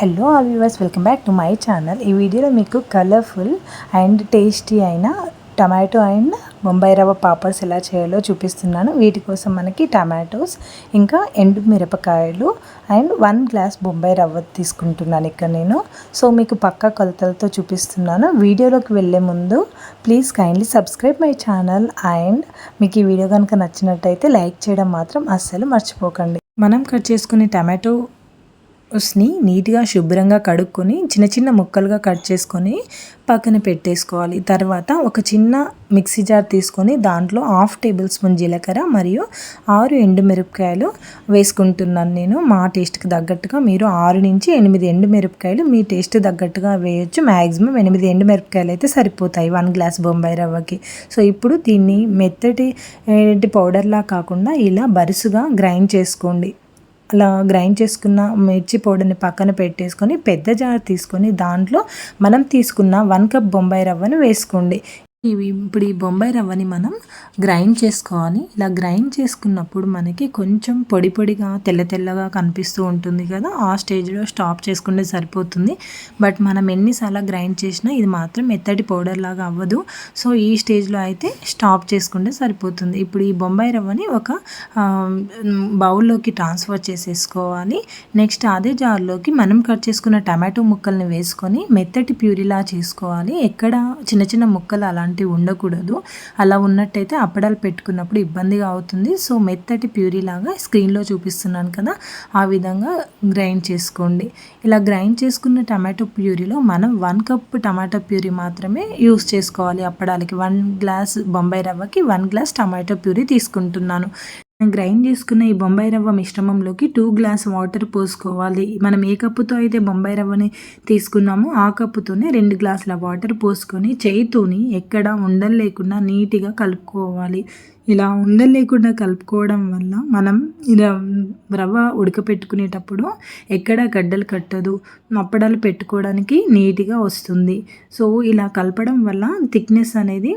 Hello all viewers, welcome back to my channel. ఈ వీడియోలో మీకు కలర్ఫుల్ అండ్ టేస్టీ అయిన టమాటో అండ్ బొంబాయి రవ్వ పాపడ్స్ ఎలా చేయాలో చూపిస్తున్నాను. వీటి కోసం మనకి టమాటోస్, ఇంకా ఎండు మిరపకాయలు అండ్ 1 గ్లాస్ బొంబాయి రవ్వ తీసుకుంటున్నాను ఇక్కడ నేను. సో మీకు పక్కా కొలతలతో చూపిస్తున్నాను. వీడియోలోకి వెళ్ళే ముందు please kindly subscribe my channel and మీకు ఈ వీడియో కనుక నచ్చినట్టయితే లైక్ చేయడం మాత్రం అస్సలు మర్చిపోకండి. మనం కట్ చేసుకునే టమాటోస్ని నీట్గా శుభ్రంగా కడుక్కొని చిన్న చిన్న ముక్కలుగా కట్ చేసుకొని పక్కన పెట్టేసుకోవాలి. తర్వాత ఒక చిన్న మిక్సీ జార్ తీసుకొని దాంట్లో 1/2 టేబుల్ స్పూన్ జీలకర్ర మరియు 6 ఎండుమిరపకాయలు వేసుకుంటున్నాను నేను. మా టేస్ట్కి తగ్గట్టుగా మీరు 6 నుంచి 8 ఎండుమిరపకాయలు మీ టేస్ట్ తగ్గట్టుగా వేయొచ్చు. మ్యాక్సిమం 8 ఎండుమిరపకాయలు అయితే సరిపోతాయి 1 గ్లాస్ బొంబాయి రవ్వకి. సో ఇప్పుడు దీన్ని మెత్తటి పౌడర్లా కాకుండా ఇలా బరుసుగా గ్రైండ్ చేసుకోండి. అలా గ్రైండ్ చేసుకున్న మిర్చి పౌడర్ని పక్కన పెట్టేసుకొని పెద్ద జార్ తీసుకొని దాంట్లో మనం తీసుకున్న 1 కప్ బొంబాయి రవ్వను వేసుకోండి. ఇప్పుడు ఈ బొంబాయి రవ్వని మనం గ్రైండ్ చేసుకోవాలి. ఇలా గ్రైండ్ చేసుకున్నప్పుడు మనకి కొంచెం పొడి పొడిగా తెల్ల తెల్లగా కనిపిస్తూ ఉంటుంది కదా, ఆ స్టేజ్లో స్టాప్ చేసుకుంటే సరిపోతుంది. బట్ మనం ఎన్నిసార్లు గ్రైండ్ చేసినా ఇది మాత్రం మెత్తటి పౌడర్ లాగా అవ్వదు. సో ఈ స్టేజ్లో అయితే స్టాప్ చేసుకుంటే సరిపోతుంది. ఇప్పుడు ఈ బొంబాయి రవ్వని ఒక బౌల్లోకి ట్రాన్స్ఫర్ చేసేసుకోవాలి. నెక్స్ట్ అదే జార్లోకి మనం కట్ చేసుకున్న టమాటో ముక్కల్ని వేసుకొని మెత్తటి ప్యూరీలా చేసుకోవాలి. ఎక్కడ చిన్న చిన్న ముక్కలు అలాంటి ఉండకూడదు. అలా ఉన్నట్టయితే అప్పడాలు పెట్టుకున్నప్పుడు ఇబ్బందిగా అవుతుంది. సో మెత్తటి ప్యూరీ లాగా స్క్రీన్లో చూపిస్తున్నాను కదా, ఆ విధంగా గ్రైండ్ చేసుకోండి. ఇలా గ్రైండ్ చేసుకున్న టమాటో ప్యూరీలో మనం 1 కప్ టమాటో ప్యూరీ మాత్రమే యూస్ చేసుకోవాలి అప్పడాలకి. 1 గ్లాస్ బొంబాయి రవ్వకి 1 గ్లాస్ టమాటో ప్యూరీ తీసుకుంటున్నాను. గ్రైండ్ చేసుకున్న ఈ బొంబాయి రవ్వ మిశ్రమంలోకి 2 గ్లాస్ వాటర్ పోసుకోవాలి. మనం ఏ కప్పుతో అయితే బొంబాయి రవ్వని తీసుకున్నామో ఆ కప్పుతోనే 2 గ్లాసుల వాటర్ పోసుకొని చేయితోని ఎక్కడ ఉండలు లేకుండా నీట్గా కలుపుకోవాలి. ఇలా ఉండలు లేకుండా కలుపుకోవడం వల్ల మనం రవ్వ ఉడకపెట్టుకునేటప్పుడు ఎక్కడ గడ్డలు కట్టదు, అప్పడాలు పెట్టుకోవడానికి నీట్గా వస్తుంది. సో ఇలా కలపడం వల్ల థిక్నెస్ అనేది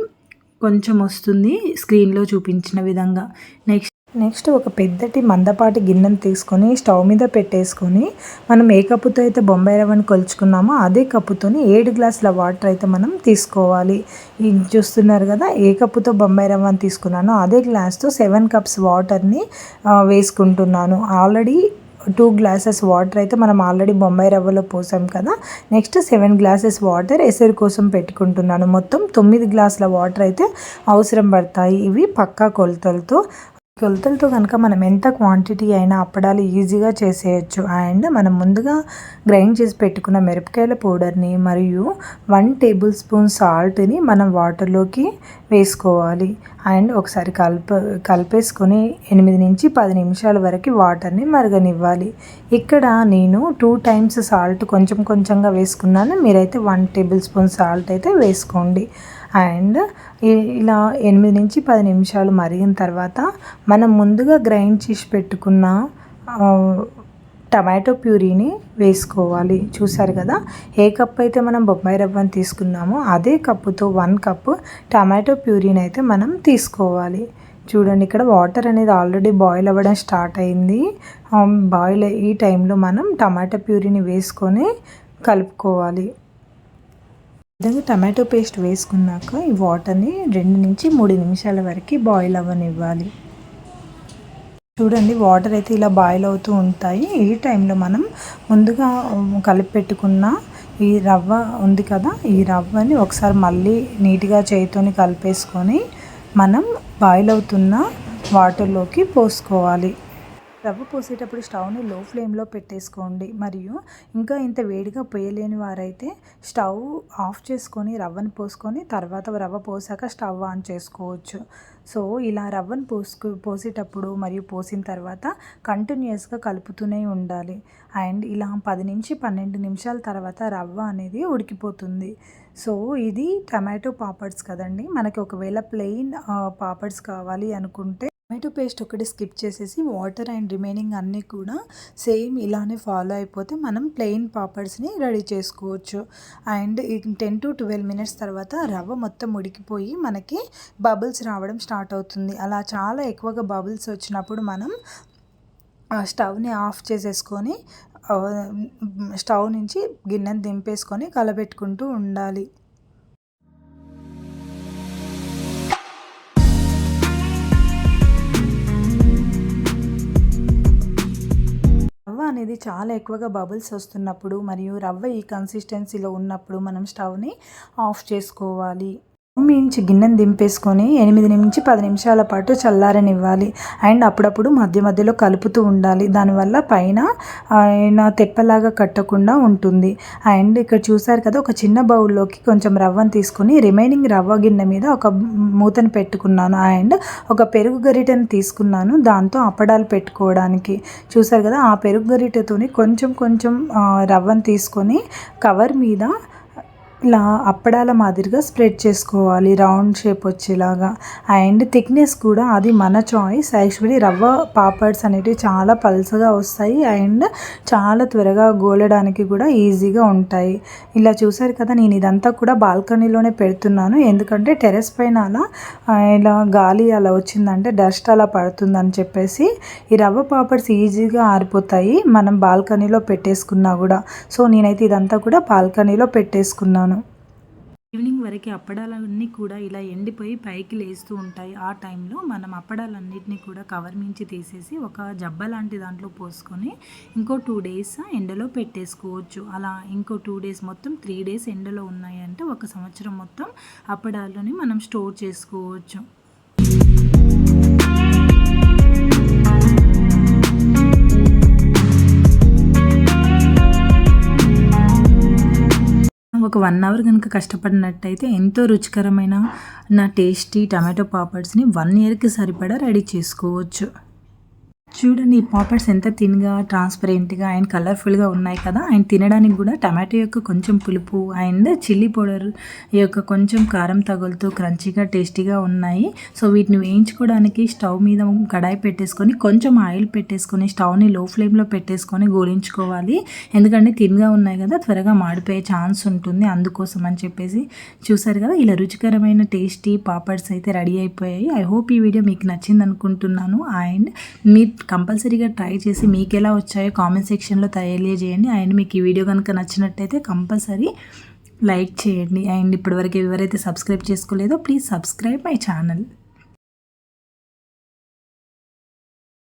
కొంచెం వస్తుంది స్క్రీన్లో చూపించిన విధంగా. నెక్స్ట్ ఒక పెద్దటి మందపాటి గిన్నెను తీసుకొని స్టవ్ మీద పెట్టేసుకొని మనం ఏ కప్పుతో అయితే బొంబాయి రవ్వని కొలుచుకున్నామో అదే కప్పుతోని 7 గ్లాసుల వాటర్ అయితే మనం తీసుకోవాలి. ఇది చూస్తున్నారు కదా, ఏ కప్పుతో బొంబాయి రవ్వని తీసుకున్నానో అదే గ్లాస్తో 7 కప్స్ వాటర్ని వేసుకుంటున్నాను. ఆల్రెడీ 2 గ్లాసెస్ వాటర్ అయితే మనం ఆల్రెడీ బొంబాయి రవ్వలో పోసాం కదా. నెక్స్ట్ 7 గ్లాసెస్ వాటర్ ఎసరు కోసం పెట్టుకుంటున్నాను. మొత్తం 9 గ్లాసుల వాటర్ అయితే అవసరం పడతాయి. ఇవి పక్కా కొలతలతో కనుక మనం ఎంత క్వాంటిటీ అయినా అప్పడాలు ఈజీగా చేసేయచ్చు. అండ్ మనం ముందుగా గ్రైండ్ చేసి పెట్టుకున్న మిరపకాయల పౌడర్ని మరియు 1 టేబుల్ స్పూన్ సాల్ట్ని మనం వాటర్లోకి వేసుకోవాలి. అండ్ ఒకసారి కలిపేసుకొని 8 నుంచి 10 నిమిషాల వరకు వాటర్ని మరగనివ్వాలి. ఇక్కడ నేను 2 టైమ్స్ సాల్ట్ కొంచెం కొంచెంగా వేసుకున్నాను. మీరైతే 1 టేబుల్ స్పూన్ సాల్ట్ అయితే వేసుకోండి. అండ్ ఇలా 8 నుంచి 10 నిమిషాలు మరిగిన తర్వాత మనం ముందుగా గ్రైండ్ చేసి పెట్టుకున్న టమాటో ప్యూరీని వేసుకోవాలి. చూసారు కదా, ఏ కప్ అయితే మనం బొంబాయి రవ్వని తీసుకున్నామో అదే కప్పుతో 1 కప్పు టమాటో ప్యూరీని అయితే మనం తీసుకోవాలి. చూడండి, ఇక్కడ వాటర్ అనేది ఆల్రెడీ బాయిల్ అవ్వడం స్టార్ట్ అయింది. ఈ టైంలో మనం టమాటో ప్యూరీని వేసుకొని కలుపుకోవాలి. విధంగా టమాటో పేస్ట్ వేసుకున్నాక ఈ వాటర్ని 2 నుంచి 3 నిమిషాల వరకు బాయిల్ అవ్వనివ్వాలి. చూడండి, వాటర్ అయితే ఇలా బాయిల్ అవుతూ ఉంటాయి. ఈ టైంలో మనం ముందుగా కలిపి పెట్టుకున్న ఈ రవ్వ ఉంది కదా, ఈ రవ్వని ఒకసారి మళ్ళీ నీట్గా చేతితోని కలిపేసుకొని మనం బాయిల్ అవుతున్న వాటర్లోకి పోసుకోవాలి. రవ్వ పోసేటప్పుడు స్టవ్ని లో ఫ్లేమ్లో పెట్టేసుకోండి. మరియు ఇంకా ఇంత వేడిగా పోయలేని వారైతే స్టవ్ ఆఫ్ చేసుకొని రవ్వని పోసుకొని తర్వాత రవ్వ పోసాక స్టవ్ ఆన్ చేసుకోవచ్చు. సో ఇలా రవ్వను పోసేటప్పుడు మరియు పోసిన తర్వాత కంటిన్యూస్గా కలుపుతూనే ఉండాలి. అండ్ ఇలా 10 నుంచి 12 నిమిషాల తర్వాత రవ్వ అనేది ఉడికిపోతుంది. సో ఇది టమాటో పాపడ్స్ కదండి. మనకి ఒకవేళ ప్లెయిన్ పాపడ్స్ కావాలి అనుకుంటే టమాటో పేస్ట్ ఒకటి స్కిప్ చేసేసి వాటర్ అండ్ రిమైనింగ్ అన్నీ కూడా సేమ్ ఇలానే ఫాలో అయిపోతే మనం ప్లెయిన్ పాపడ్స్ని రెడీ చేసుకోవచ్చు. అండ్ 10 to 12 మినిట్స్ తర్వాత రవ్వ మొత్తం ఉడికిపోయి మనకి బబుల్స్ రావడం స్టార్ట్ అవుతుంది. అలా చాలా ఎక్కువగా బబుల్స్ వచ్చినప్పుడు మనం స్టవ్ని ఆఫ్ చేసేసుకొని స్టవ్ నుంచి గిన్నెని దింపేసుకొని కలబెట్టుకుంటూ ఉండాలి. రవ్వ అనేది చాలా ఎక్కువగా బబుల్స్ వస్తున్నప్పుడు మరియు రవ్వ ఈ కన్సిస్టెన్సీలో ఉన్నప్పుడు మనం స్టవ్ని ఆఫ్ చేసుకోవాలి. మించి గిన్నెని దింపేసుకొని 8 నుంచి 10 నిమిషాల పాటు చల్లారనివ్వాలి. అండ్ అప్పుడప్పుడు మధ్య మధ్యలో కలుపుతూ ఉండాలి. దానివల్ల పైన తెప్పలాగా కట్టకుండా ఉంటుంది. అండ్ ఇక్కడ చూసారు కదా, ఒక చిన్న బౌల్లోకి కొంచెం రవ్వను తీసుకొని రిమైనింగ్ రవ్వ గిన్నె మీద ఒక మూతను పెట్టుకున్నాను. అండ్ ఒక పెరుగు గరిటెను తీసుకున్నాను, దాంతో అప్పడాలు పెట్టుకోవడానికి. చూసారు కదా, ఆ పెరుగు గరిటెతోని కొంచెం కొంచెం రవ్వను తీసుకొని కవర్ మీద ఇలా అప్పడాల మాదిరిగా స్ప్రెడ్ చేసుకోవాలి, రౌండ్ షేప్ వచ్చేలాగా. అండ్ థిక్నెస్ కూడా అది మన చాయిస్. యాక్చువల్లీ రవ్వ పాపడ్స్ అనేటివి చాలా పల్చగా వస్తాయి అండ్ చాలా త్వరగా గోలడానికి కూడా ఈజీగా ఉంటాయి. ఇలా చూసారు కదా, నేను ఇదంతా కూడా బాల్కనీలోనే పెడుతున్నాను. ఎందుకంటే టెర్రస్ పైన అలా ఇలా గాలి అలా వచ్చిందంటే డస్ట్ అలా పడుతుందని చెప్పేసి ఈ రవ్వ పాపడ్స్ ఈజీగా ఆరిపోతాయి మనం బాల్కనీలో పెట్టేసుకున్నా కూడా. సో నేనైతే ఇదంతా కూడా బాల్కనీలో పెట్టేసుకున్నాను. ఈవినింగ్ వరకు అప్పడాలన్నీ కూడా ఇలా ఎండిపోయి పైకి లేస్తూ ఉంటాయి. ఆ టైంలో మనం అప్పడాలన్నిటిని కూడా కవర్ మించి తీసేసి ఒక జబ్బ లాంటి దాంట్లో పోసుకొని ఇంకో 2 డేస్ ఎండలో పెట్టేసుకోవచ్చు. అలా ఇంకో 2 డేస్ మొత్తం 3 డేస్ ఎండలో ఉన్నాయంటే 1 సంవత్సరం మొత్తం అప్పడాలని మనం స్టోర్ చేసుకోవచ్చు. ఒక 1 అవర్ కనుక కష్టపడినట్టయితే ఎంతో రుచికరమైన టేస్టీ టమాటో పాపడ్స్ని 1 ఇయర్కి సరిపడా రెడీ చేసుకోవచ్చు. చూడండి, ఈ పాపడ్స్ ఎంత థిన్గా, ట్రాన్స్పరెంట్గా అండ్ కలర్ఫుల్గా ఉన్నాయి కదా. అండ్ తినడానికి కూడా టమాటో యొక్క కొంచెం పులుపు అండ్ చిల్లీ పౌడర్ యొక్క కొంచెం కారం తగులుతూ క్రంచీగా టేస్టీగా ఉన్నాయి. సో వీటిని వేయించుకోవడానికి స్టవ్ మీద కడాయి పెట్టేసుకొని కొంచెం ఆయిల్ పెట్టేసుకొని స్టవ్ని లో ఫ్లేమ్లో పెట్టేసుకొని గోలించుకోవాలి. ఎందుకంటే థిన్గా ఉన్నాయి కదా, త్వరగా మాడిపోయే ఛాన్స్ ఉంటుంది, అందుకోసం అని చెప్పేసి. చూసారు కదా, ఇలా రుచికరమైన టేస్టీ పాపడ్స్ అయితే రెడీ అయిపోయాయి. ఐ హోప్ ఈ వీడియో మీకు నచ్చింది అనుకుంటున్నాను. అండ్ మీరు కంపల్సరీగా ట్రై చేసి మీకు ఎలా వచ్చాయో కామెంట్ సెక్షన్లో తెలియజేయండి. అండ్ మీకు ఈ వీడియో కనుక నచ్చినట్టయితే కంపల్సరీ లైక్ చేయండి. అండ్ ఇప్పటివరకు ఎవరైతే సబ్స్క్రైబ్ చేసుకోలేదో ప్లీజ్ సబ్స్క్రైబ్ మై ఛానల్.